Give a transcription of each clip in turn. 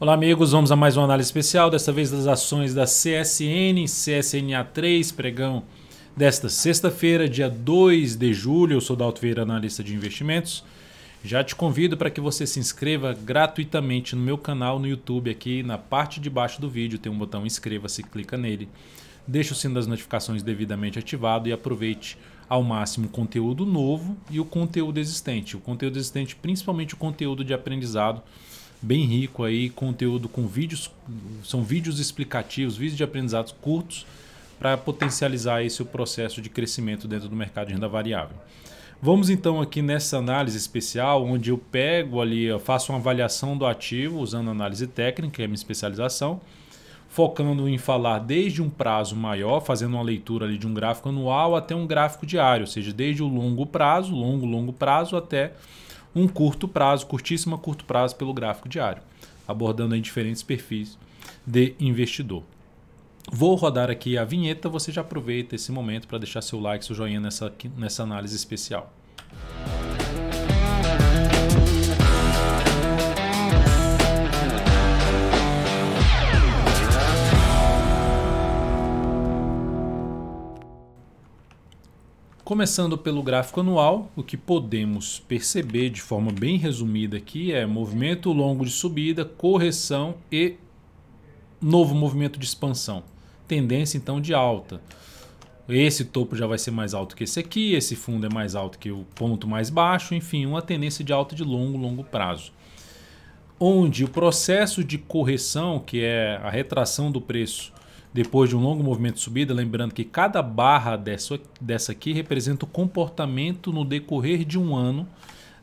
Olá amigos, vamos a mais uma análise especial, desta vez das ações da CSN, CSNA3, pregão desta sexta-feira, dia 2 de julho. Eu sou Dalto Vieira, analista de investimentos. Já te convido para que você se inscreva gratuitamente no meu canal no YouTube. Aqui na parte de baixo do vídeo tem um botão inscreva-se, clica nele. Deixe o sino das notificações devidamente ativado e aproveite ao máximo o conteúdo novo e o conteúdo existente. O conteúdo existente, principalmente o conteúdo de aprendizado, bem rico aí, conteúdo com vídeos, são vídeos explicativos, vídeos de aprendizados curtos para potencializar esse o processo de crescimento dentro do mercado de renda variável. Vamos então aqui nessa análise especial, onde eu pego ali, eu faço uma avaliação do ativo usando análise técnica, que é a minha especialização, focando em falar desde um prazo maior, fazendo uma leitura ali de um gráfico anual até um gráfico diário, ou seja, desde o longo prazo, longo prazo até um curto prazo, curtíssimo a curto prazo pelo gráfico diário, abordando aí diferentes perfis de investidor. Vou rodar aqui a vinheta, você já aproveita esse momento para deixar seu like, seu joinha nessa análise especial. Começando pelo gráfico anual, o que podemos perceber de forma bem resumida aqui é movimento longo de subida, correção e novo movimento de expansão. Tendência então de alta. Esse topo já vai ser mais alto que esse fundo é mais alto que o ponto mais baixo, enfim, uma tendência de alta de longo prazo. Onde o processo de correção, que é a retração do preço, depois de um longo movimento de subida, lembrando que cada barra dessa aqui representa o comportamento no decorrer de um ano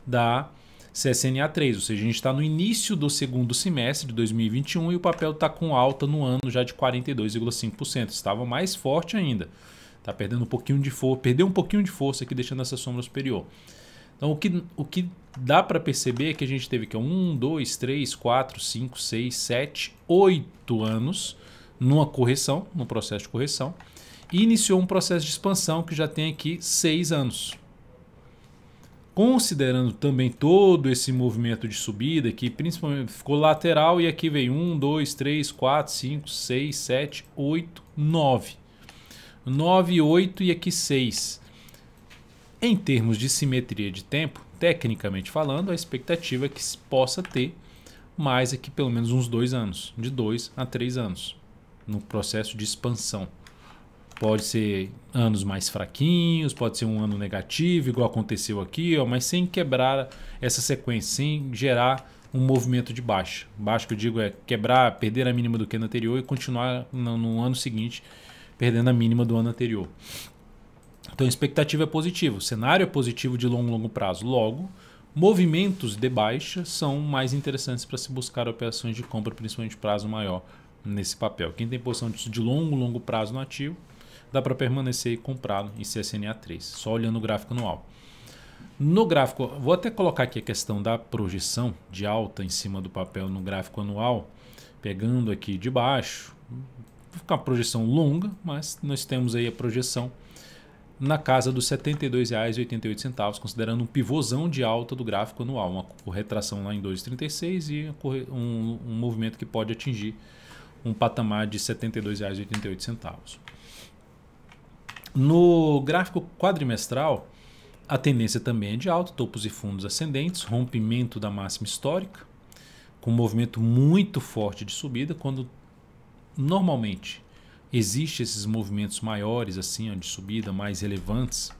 da CSNA3, ou seja, a gente está no início do segundo semestre de 2021 e o papel está com alta no ano já de 42,5%, estava mais forte ainda, está perdendo um pouquinho de força, perdeu um pouquinho de força aqui deixando essa sombra superior. Então o que dá para perceber é que a gente teve aqui 1, 2, 3, 4, 5, 6, 7, 8 anos numa correção, num processo de correção, e iniciou um processo de expansão que já tem aqui 6 anos. Considerando também todo esse movimento de subida, que principalmente ficou lateral, e aqui veio 1, 2, 3, 4, 5, 6, 7, 8, 9. 9, 8 e aqui 6. Em termos de simetria de tempo, tecnicamente falando, a expectativa é que possa ter mais aqui pelo menos uns 2 anos, de 2 a 3 anos. No processo de expansão. Pode ser anos mais fraquinhos, pode ser um ano negativo, igual aconteceu aqui, mas sem quebrar essa sequência, sem gerar um movimento de baixa. Baixa que eu digo é quebrar, perder a mínima do que no anterior e continuar no ano seguinte perdendo a mínima do ano anterior. Então a expectativa é positiva, o cenário é positivo de longo prazo. Logo, movimentos de baixa são mais interessantes para se buscar operações de compra, principalmente prazo maior nesse papel. Quem tem posição de longo prazo no ativo, dá para permanecer comprado em CSNA3, só olhando o gráfico anual. No gráfico, vou até colocar aqui a questão da projeção de alta em cima do papel no gráfico anual, pegando aqui de baixo, vai ficar uma projeção longa, mas nós temos aí a projeção na casa dos R$ 72,88, considerando um pivôzão de alta do gráfico anual, uma retração lá em 2,36 e um movimento que pode atingir um patamar de R$ 72,88. No gráfico quadrimestral, a tendência também é de alta, topos e fundos ascendentes, rompimento da máxima histórica, com um movimento muito forte de subida, quando normalmente existem esses movimentos maiores assim, de subida, mais relevantes,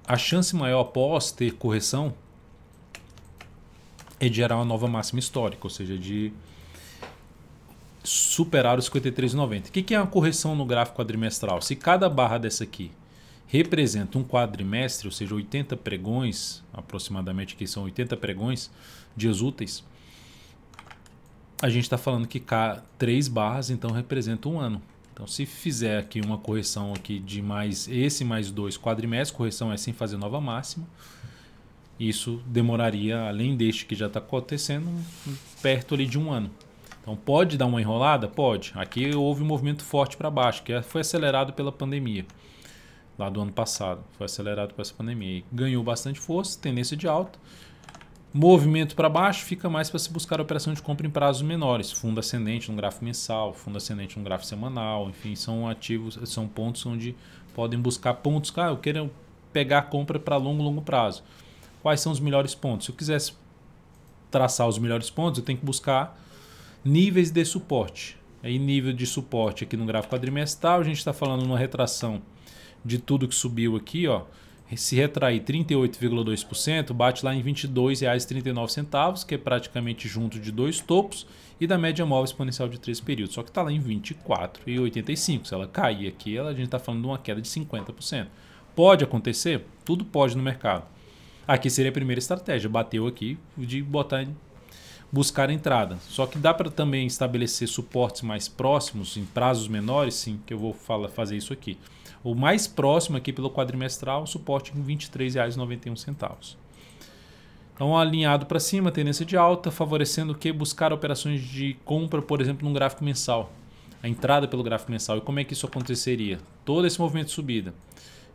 a chance maior após ter correção é de gerar uma nova máxima histórica, ou seja, de superar os 53,90. O que é uma correção no gráfico quadrimestral? Se cada barra dessa aqui representa um quadrimestre, ou seja, 80 pregões, aproximadamente aqui são 80 pregões, dias úteis, a gente está falando que 3 barras então representa um ano. Então se fizer aqui uma correção aqui de mais 2 quadrimestres, correção é sem fazer nova máxima, isso demoraria, além deste que já está acontecendo, perto ali de um ano. Então pode dar uma enrolada? Pode. Aqui houve um movimento forte para baixo, que foi acelerado pela pandemia, lá do ano passado. Foi acelerado por essa pandemia. E ganhou bastante força, tendência de alta. Movimento para baixo fica mais para se buscar operação de compra em prazos menores, fundo ascendente no gráfico mensal, fundo ascendente no gráfico semanal, enfim, são ativos, são pontos onde podem buscar pontos. Eu quero pegar a compra para longo prazo. Quais são os melhores pontos? Se eu quisesse traçar os melhores pontos, eu tenho que buscar níveis de suporte. Aí nível de suporte aqui no gráfico quadrimestral, a gente está falando uma retração de tudo que subiu aqui, ó. Se retrair 38,2%, bate lá em R$ 22,39, que é praticamente junto de dois topos, e da média móvel exponencial de 3 períodos. Só que está lá em 24,85. Se ela cair aqui, a gente está falando de uma queda de 50%. Pode acontecer? Tudo pode no mercado. Aqui seria a primeira estratégia. Bateu aqui de buscar a entrada. Só que dá para também estabelecer suportes mais próximos, em prazos menores, sim, que eu vou fazer isso aqui. O mais próximo aqui pelo quadrimestral, suporte em R$ 23,91. Então, alinhado para cima, tendência de alta, favorecendo o que? Buscar operações de compra, por exemplo, num gráfico mensal. A entrada pelo gráfico mensal. E como é que isso aconteceria? Todo esse movimento de subida.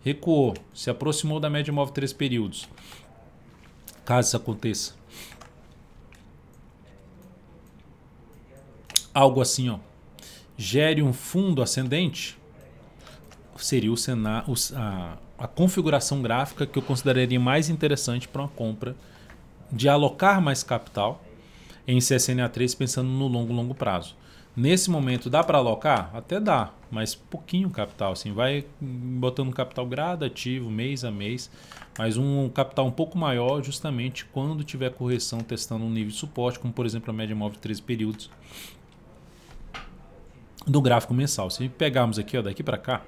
Recuou, se aproximou da média móvel 3 períodos. Caso isso aconteça. Algo assim, ó. Gere um fundo ascendente. Seria a configuração gráfica que eu consideraria mais interessante para uma compra de alocar mais capital em CSNA3 pensando no longo prazo. Nesse momento dá para alocar? Até dá, mas pouquinho capital, assim, vai botando capital gradativo, mês a mês, mas um capital um pouco maior justamente quando tiver correção testando um nível de suporte, como por exemplo a média móvel de 13 períodos do gráfico mensal. Se pegarmos aqui, ó, daqui para cá,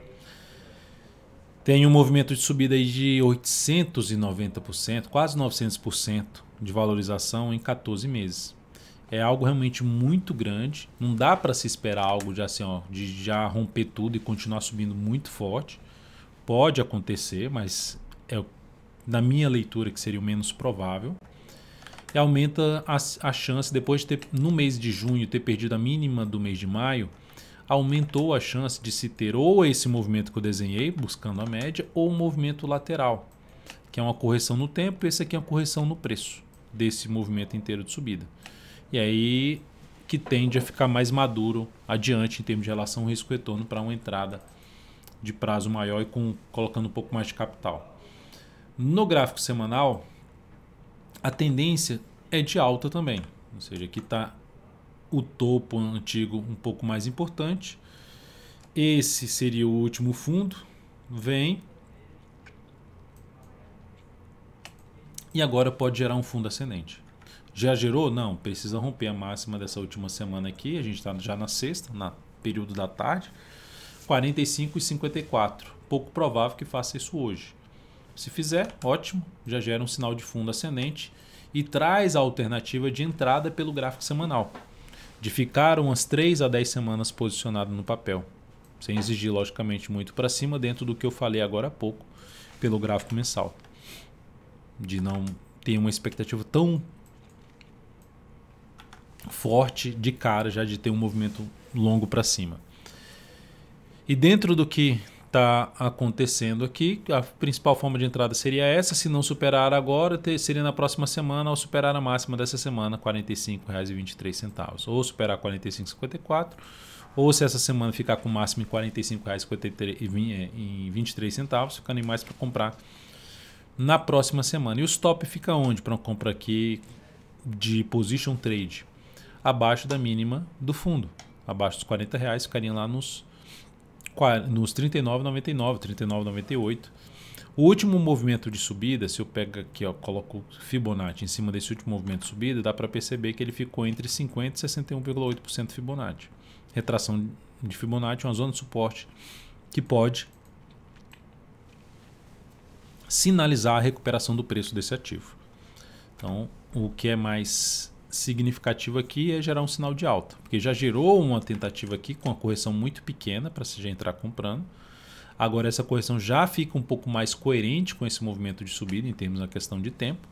tem um movimento de subida aí de 890%, quase 900% de valorização em 14 meses. É algo realmente muito grande. Não dá para se esperar algo de, assim, ó, de já romper tudo e continuar subindo muito forte. Pode acontecer, mas é na minha leitura que seria o menos provável. E aumenta a chance, depois de ter, no mês de junho, ter perdido a mínima do mês de maio, aumentou a chance de se ter ou esse movimento que eu desenhei, buscando a média, ou um movimento lateral, que é uma correção no tempo, e esse aqui é uma correção no preço desse movimento inteiro de subida. E aí que tende a ficar mais maduro adiante em termos de relação risco-retorno para uma entrada de prazo maior e colocando um pouco mais de capital. No gráfico semanal, a tendência é de alta também, ou seja, aqui está o topo antigo um pouco mais importante. Esse seria o último fundo. Vem. E agora pode gerar um fundo ascendente. Já gerou? Não. Precisa romper a máxima dessa última semana aqui. A gente está já na sexta, no período da tarde. 45,54. Pouco provável que faça isso hoje. Se fizer, ótimo. Já gera um sinal de fundo ascendente e traz a alternativa de entrada pelo gráfico semanal. De ficar umas 3 a 10 semanas posicionado no papel, sem exigir logicamente muito para cima, dentro do que eu falei agora há pouco pelo gráfico mensal, de não ter uma expectativa tão forte de cara, já de ter um movimento longo para cima. E dentro do que está acontecendo aqui, a principal forma de entrada seria essa. Se não superar agora, seria na próxima semana, ao superar a máxima dessa semana, R$ 45,23. Ou superar R$ 45,54, ou se essa semana ficar com o máximo em R$ 45,23, ficando em mais para comprar na próxima semana. E o stop fica onde para uma compra aqui de position trade? Abaixo da mínima do fundo. Abaixo dos R$ 40, ficaria lá nos R$ 39,99, R$ 39,98. O último movimento de subida, se eu pego aqui, ó, coloco o Fibonacci em cima desse último movimento de subida, dá para perceber que ele ficou entre 50% e 61,8% Fibonacci. Retração de Fibonacci é uma zona de suporte que pode sinalizar a recuperação do preço desse ativo. Então, o que é mais significativo aqui é gerar um sinal de alta, porque já gerou uma tentativa aqui com uma correção muito pequena para você já entrar comprando. Agora essa correção já fica um pouco mais coerente com esse movimento de subida em termos da questão de tempo,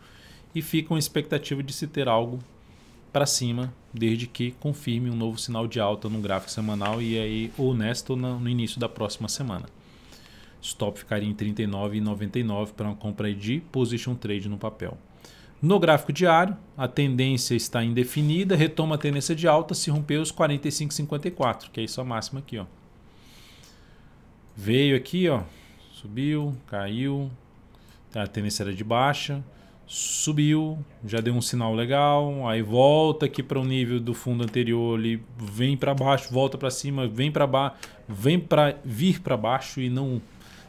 e fica uma expectativa de se ter algo para cima, desde que confirme um novo sinal de alta no gráfico semanal, e aí ou nesta ou no início da próxima semana. Stop ficaria em R$ 39,99 para uma compra de position trade no papel. No gráfico diário, a tendência está indefinida, retoma a tendência de alta se romper os 45,54, que é isso a máxima aqui, ó. Veio aqui, ó, subiu, caiu, a tendência era de baixa, subiu, já deu um sinal legal, aí volta aqui para o nível do fundo anterior, ali vem para baixo, volta para cima, vem para baixo, vem para vir para baixo e não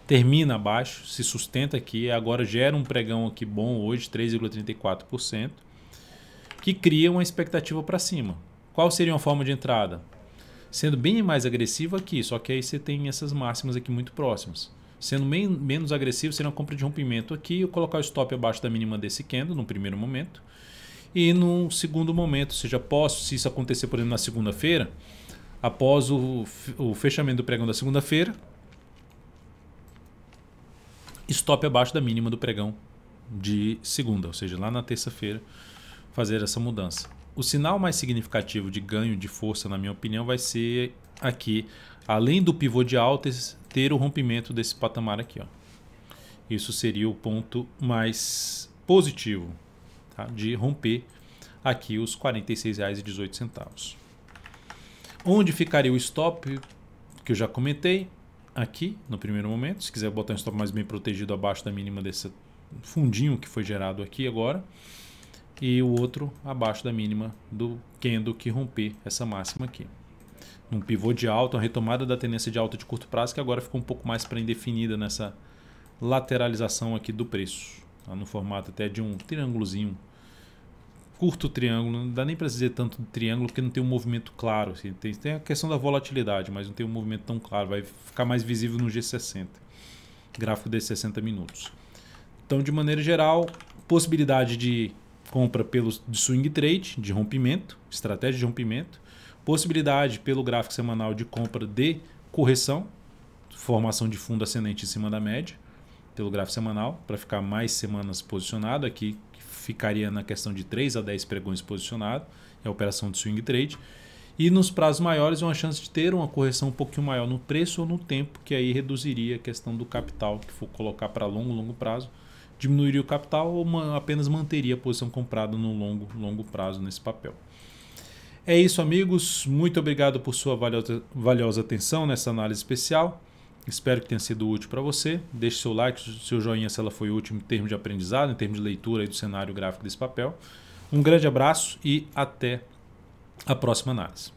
termina abaixo, se sustenta aqui, agora gera um pregão aqui bom hoje, 3,34%, que cria uma expectativa para cima. Qual seria uma forma de entrada? Sendo bem mais agressivo aqui, só que aí você tem essas máximas aqui muito próximas. Sendo menos agressivo, seria uma compra de rompimento aqui, eu colocar o stop abaixo da mínima desse candle no primeiro momento. E no segundo momento, ou seja, se isso acontecer, por exemplo, na segunda-feira, após o fechamento do pregão da segunda-feira, stop abaixo da mínima do pregão de segunda, ou seja, lá na terça-feira, fazer essa mudança. O sinal mais significativo de ganho de força, na minha opinião, vai ser aqui, além do pivô de altas, ter o rompimento desse patamar aqui, ó. Isso seria o ponto mais positivo, tá? De romper aqui os R$ 46,18. Onde ficaria o stop, que eu já comentei, aqui no primeiro momento. Se quiser botar um stop mais bem protegido abaixo da mínima desse fundinho que foi gerado aqui agora. E o outro abaixo da mínima do candle que romper essa máxima aqui. Um pivô de alta, uma retomada da tendência de alta de curto prazo, que agora ficou um pouco mais para indefinida nessa lateralização aqui do preço. Tá? No formato até de um triângulozinho, curto triângulo, não dá nem para dizer tanto de triângulo, porque não tem um movimento claro. Assim. Tem a questão da volatilidade, mas não tem um movimento tão claro. Vai ficar mais visível no G60, gráfico de 60 minutos. Então, de maneira geral, possibilidade de compra de swing trade, de rompimento, estratégia de rompimento, possibilidade pelo gráfico semanal de compra de correção, formação de fundo ascendente em cima da média, pelo gráfico semanal, para ficar mais semanas posicionado, aqui ficaria na questão de 3 a 10 pregões posicionado, é a operação de swing trade, e nos prazos maiores uma chance de ter uma correção um pouquinho maior no preço ou no tempo, que aí reduziria a questão do capital, que for colocar para longo prazo, diminuiria o capital ou apenas manteria a posição comprada no longo prazo nesse papel. É isso, amigos. Muito obrigado por sua valiosa atenção nessa análise especial. Espero que tenha sido útil para você. Deixe seu like, seu joinha se ela foi útil em termos de aprendizado, em termos de leitura aí do cenário gráfico desse papel. Um grande abraço e até a próxima análise.